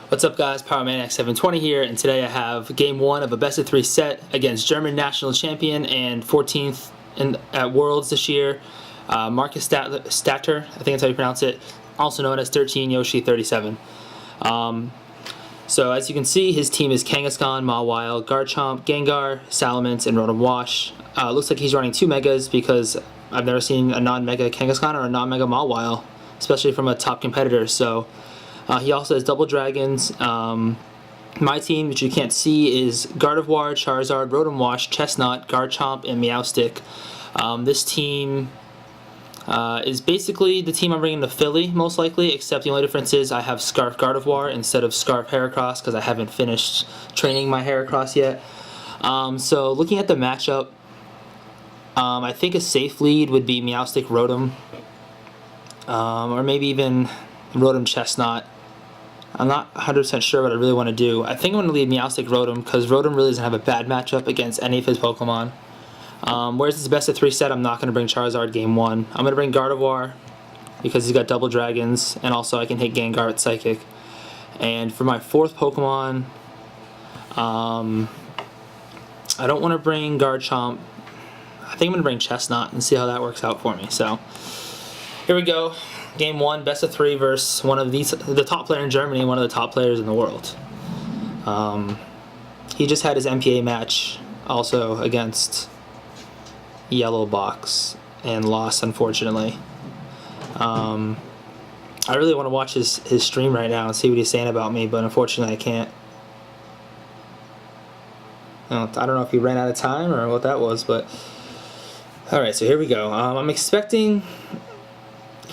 What's up, guys? PowerManiac720 here, and today I have game 1 of a best-of-3 set against German national champion and 14th at Worlds this year, Marcus Stadter, I think that's how you pronounce it, also known as 13Yoshi37. So as you can see, his team is Kangaskhan, Mawile, Garchomp, Gengar, Salamence, and Rotom Wash. Looks like he's running 2 Megas because I've never seen a non-Mega Kangaskhan or a non-Mega Mawile, especially from a top competitor. So he also has double dragons. My team, which you can't see, is Gardevoir, Charizard, Rotom Wash, Chestnut, Garchomp, and Meowstic. This team is basically the team I'm bringing to Philly, most likely, except the only difference is I have Scarf Gardevoir instead of Scarf Heracross because I haven't finished training my Heracross yet. So looking at the matchup, I think a safe lead would be Meowstic Rotom, or maybe even Rotom Chestnut. I'm not 100% sure what I really want to do. I think I'm going to lead Meowstic Rotom because Rotom really doesn't have a bad matchup against any of his Pokemon. Whereas this best-of-3 set, I'm not going to bring Charizard game 1. I'm going to bring Gardevoir because he's got double dragons, and also I can hit Gengar with Psychic. And for my 4th Pokemon, I don't want to bring Garchomp. I think I'm going to bring Chestnut and see how that works out for me. So here we go. Game 1, best-of-3 versus one of the top player in Germany, one of the top players in the world. He just had his MPA match also against Yellow Box and lost, unfortunately. I really want to watch his stream right now and see what he's saying about me, but unfortunately I can't. I don't know if he ran out of time or what that was, but alright, so here we go. I'm expecting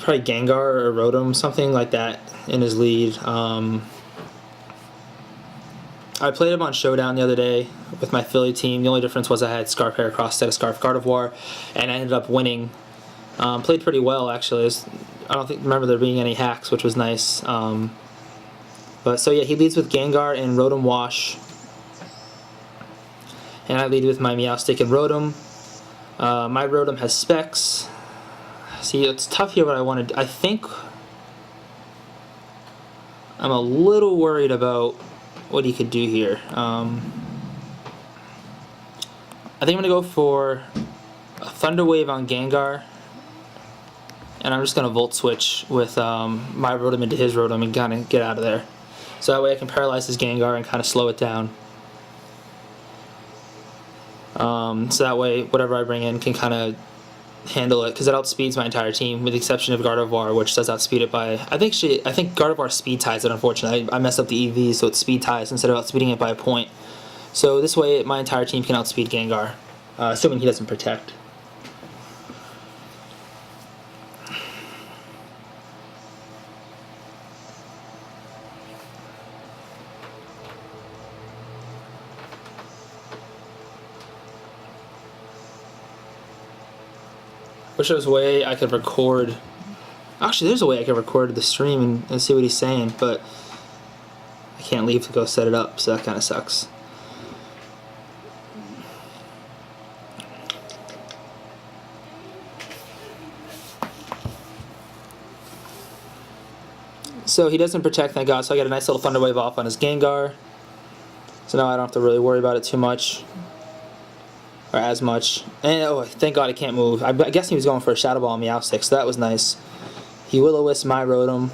probably Gengar or Rotom, something like that in his lead. I played him on Showdown the other day with my Philly team. The only difference was I had Scarf Heracross instead of Scarf Gardevoir, and I ended up winning. Played pretty well, actually. I don't remember there being any hacks, which was nice. But so yeah, he leads with Gengar and Rotom Wash, and I lead with my Meowstic and Rotom. My Rotom has Specs. See, it's tough here what I want to do. I think I'm a little worried about what he could do here. I think I'm going to go for a Thunder Wave on Gengar, and I'm just going to Volt Switch with my Rotom into his Rotom and kind of get out of there. So that way I can paralyze his Gengar and kind of slow it down. So that way whatever I bring in can kind of handle it, because it outspeeds my entire team with the exception of Gardevoir, which does outspeed it by I think Gardevoir speed ties it. Unfortunately, I messed up the EV, so it speed ties instead of outspeeding it by a point. So this way my entire team can outspeed Gengar, assuming he doesn't protect. Wish there was a way I could record. Actually, there's a way I could record the stream and see what he's saying, but I can't leave to go set it up, so that kind of sucks. So he doesn't protect, thank God, so I get a nice little Thunder Wave off on his Gengar. So now I don't have to really worry about it too much. Or as much. And oh, thank God I can't move. I guess he was going for a Shadow Ball on Meowstic, so that was nice. He Will-O-Wisp my Rotom.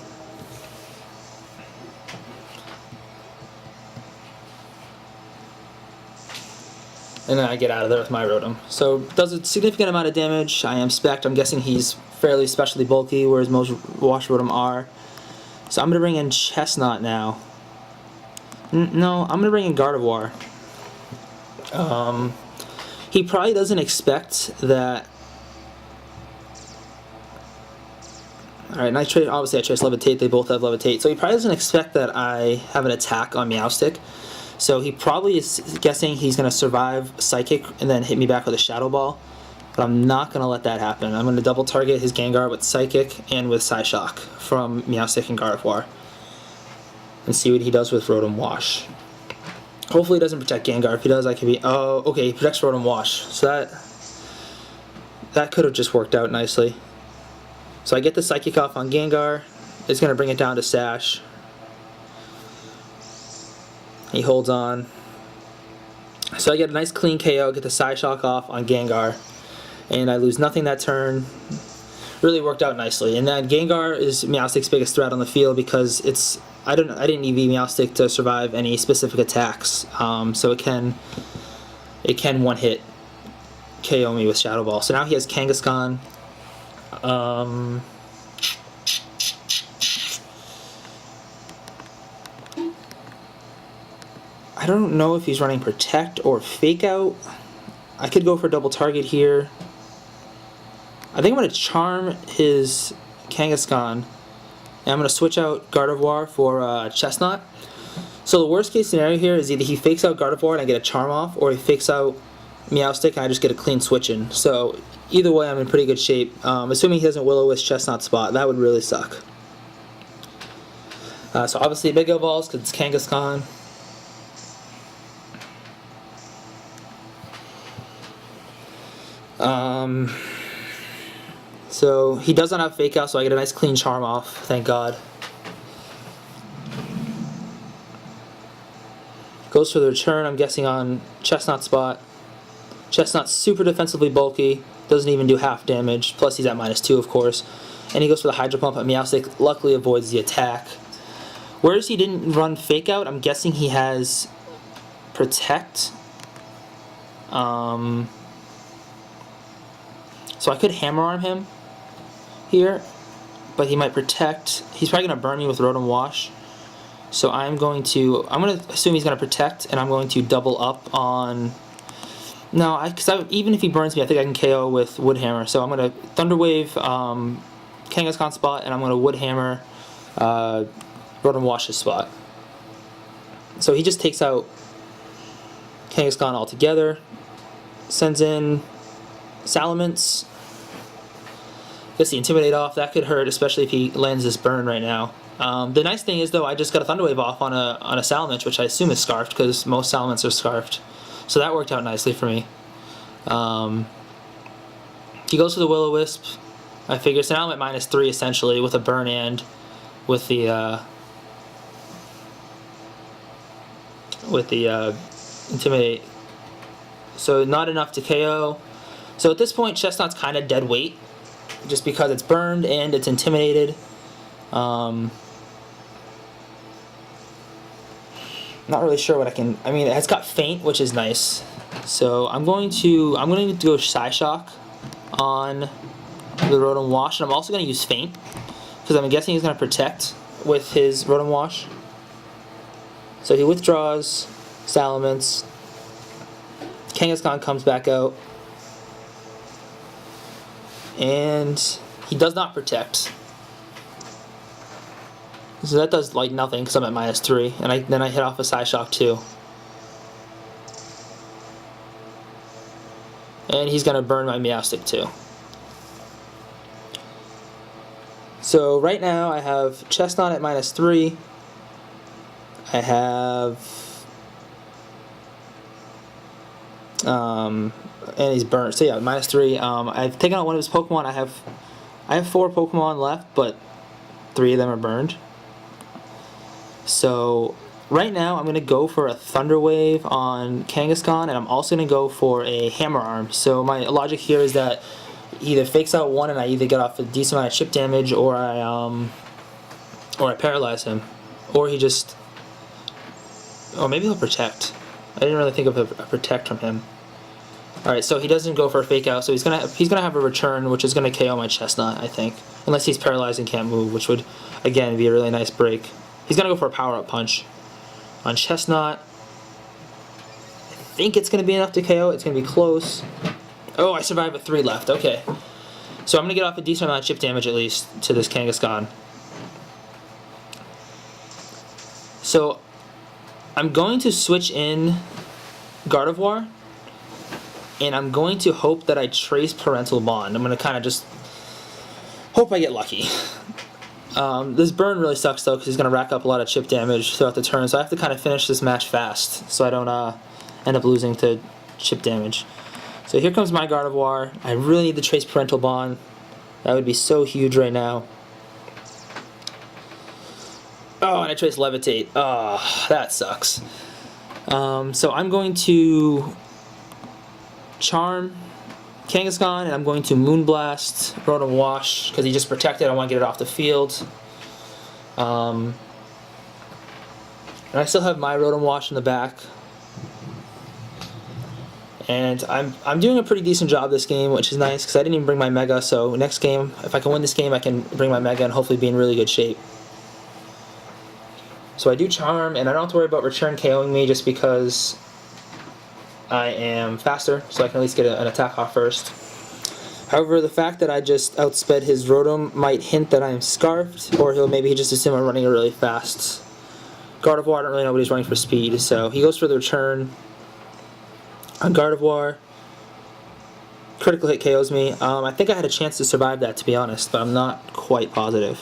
And then I get out of there with my Rotom. So does a significant amount of damage. I am spec'd. I'm guessing he's fairly specially bulky, whereas most Wash Rotom are. So I'm going to bring in Chestnut now. No, I'm going to bring in Gardevoir. He probably doesn't expect that. Alright, and obviously I chose Levitate, they both have Levitate, so he probably doesn't expect that I have an attack on Meowstic. So he probably is guessing he's going to survive Psychic and then hit me back with a Shadow Ball. But I'm not going to let that happen. I'm going to double target his Gengar with Psychic and with Psyshock from Meowstic and Gardevoir. And see what he does with Rotom Wash. Hopefully he doesn't protect Gengar. If he does, I could be... Oh, okay, he protects Rotom Wash. So that could have just worked out nicely. So I get the Psychic off on Gengar. It's going to bring it down to Sash. He holds on. So I get a nice clean KO, get the Psyshock off on Gengar, and I lose nothing that turn. Really worked out nicely. And then Gengar is Meowstic's biggest threat on the field because I didn't EV Meowstic to survive any specific attacks. So it can one hit KO me with Shadow Ball. So now he has Kangaskhan. I don't know if he's running Protect or Fake Out. I could go for double target here. I think I'm going to charm his Kangaskhan, and I'm going to switch out Gardevoir for Chestnut. So the worst case scenario here is either he fakes out Gardevoir and I get a charm off, or he fakes out Meowstic and I just get a clean switch in. So either way, I'm in pretty good shape. Assuming he doesn't Will-O-Wisp Chestnut spot, that would really suck. So obviously Big Evolves because it's Kangaskhan. So he does not have Fake Out, so I get a nice clean charm off, thank God. Goes for the return, I'm guessing on Chestnut spot. Chestnut's super defensively bulky, doesn't even do half damage, plus he's at -2 of course. And he goes for the Hydro Pump, and Meowstic luckily avoids the attack. Whereas he didn't run Fake Out, I'm guessing he has Protect. So I could Hammer Arm him here, but he might Protect. He's probably going to burn me with Rotom Wash. So I'm going to assume he's going to Protect, and I'm going to double up on... No, because even if he burns me, I think I can KO with Wood Hammer. So I'm going to Thunder Wave Kangaskhan spot, and I'm going to Wood Hammer Rotom Wash's spot. So he just takes out Kangaskhan altogether, sends in Salamence. Gets the Intimidate off. That could hurt, especially if he lands this burn right now. The nice thing is, though, I just got a Thunder Wave off on a Salamence, which I assume is Scarfed, because most Salamence are Scarfed. So that worked out nicely for me. He goes for the Will-O-Wisp. I figure, so now I'm at -3 essentially, with a burn and with the Intimidate. So not enough to KO. So at this point, Chestnut's kind of dead weight, just because it's burned and it's intimidated. Not really sure what I can. I mean, it's got Faint, which is nice. So I'm going to go Psyshock on the Rotom Wash, and I'm also going to use Faint because I'm guessing he's going to Protect with his Rotom Wash. So he withdraws Salamence. Kangaskhan comes back out. And he does not Protect. So that does like nothing because I'm at -3, and then I hit off a Psyshock too. And he's gonna burn my Meowstic too. So right now I have Chestnut at -3. I have and he's burnt. So yeah, -3. I've taken out one of his Pokemon. I have 4 Pokemon left, but 3 of them are burned. So right now I'm going to go for a Thunder Wave on Kangaskhan, and I'm also going to go for a Hammer Arm. So my logic here is that he either fakes out one and I either get off a decent amount of chip damage, or I paralyze him, or he just, or maybe he'll Protect. I didn't really think of a Protect from him. All right, so he doesn't go for a Fake Out, so he's gonna have a return, which is gonna KO my Chestnut, I think, unless he's paralyzed and can't move, which would again be a really nice break. He's gonna go for a Power Up Punch on Chestnut. I think it's gonna be enough to KO. It's gonna be close. Oh, I survived with 3 left. Okay, so I'm gonna get off a decent amount of chip damage at least to this Kangaskhan. So I'm going to switch in Gardevoir, and I'm going to hope that I trace Parental Bond. I'm going to kind of just hope I get lucky. This burn really sucks though, because he's going to rack up a lot of chip damage throughout the turn, so I have to kind of finish this match fast so I don't end up losing to chip damage. So here comes my Gardevoir. I really need to trace Parental Bond. That would be so huge right now. Oh, and I traced Levitate. Oh, that sucks. So I'm going to Charm Kangaskhan, and I'm going to Moonblast Rotom Wash because he just protected. I want to get it off the field. And I still have my Rotom Wash in the back. And I'm doing a pretty decent job this game, which is nice because I didn't even bring my Mega. So next game, if I can win this game, I can bring my Mega and hopefully be in really good shape. So I do Charm, and I don't have to worry about return KOing me just because I am faster, so I can at least get an attack off first. However, the fact that I just outsped his Rotom might hint that I am Scarfed, or maybe he just assume I'm running it really fast. Gardevoir, I don't really know what he's running for speed, so he goes for the return on Gardevoir. Critical hit KOs me. I think I had a chance to survive that, to be honest, but I'm not quite positive.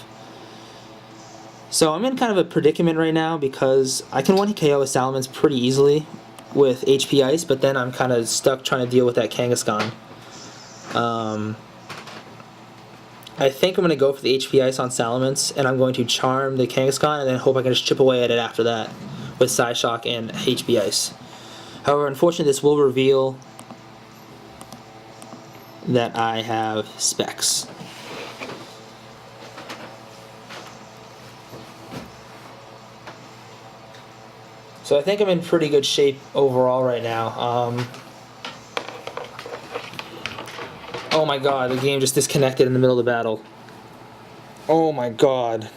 So I'm in kind of a predicament right now because I can one-hit KO with Salamence pretty easily with HP Ice, but then I'm kind of stuck trying to deal with that Kangaskhan. I think I'm going to go for the HP Ice on Salamence, and I'm going to Charm the Kangaskhan, and then hope I can just chip away at it after that with Psyshock and HP Ice. However, unfortunately, this will reveal that I have Specs. So I think I'm in pretty good shape overall right now. Oh my god, the game just disconnected in the middle of the battle. Oh my god.